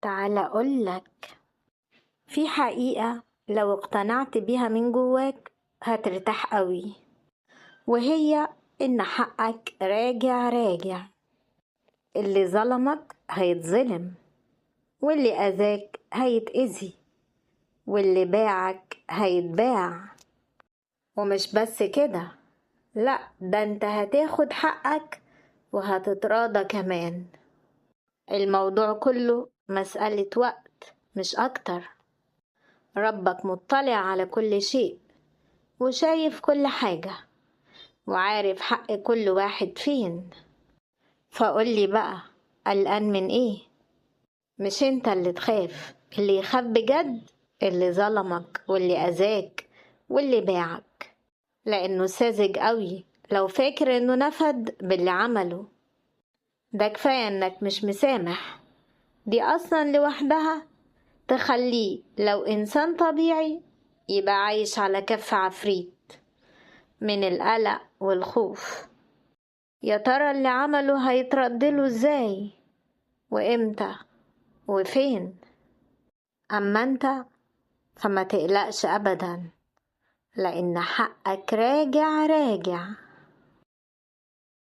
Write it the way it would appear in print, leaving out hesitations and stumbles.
تعال أقولك، في حقيقة لو اقتنعت بيها من جواك هترتاح قوي، وهي إن حقك راجع راجع. اللي ظلمك هيتظلم، واللي أذاك هيتأذي، واللي باعك هيتباع. ومش بس كده، لأ، ده انت هتاخد حقك وهتتراضى كمان. الموضوع كله مسألة وقت مش أكتر. ربك مطلع على كل شيء وشايف كل حاجة وعارف حق كل واحد فين. فقولي بقى، قلقان من ايه؟ مش انت اللي تخاف، اللي يخاف بجد اللي ظلمك واللي أذاك واللي باعك، لأنه ساذج قوي لو فاكر انه نفد باللي عمله. ده كفاية انك مش مسامح، دي أصلا لوحدها تخليه لو إنسان طبيعي يبقى عايش على كف عفريت من القلق والخوف. يا ترى اللي عمله هيتردله ازاي وامتى وفين؟ أما انت فما تقلقش أبدا، لأن حقك راجع راجع.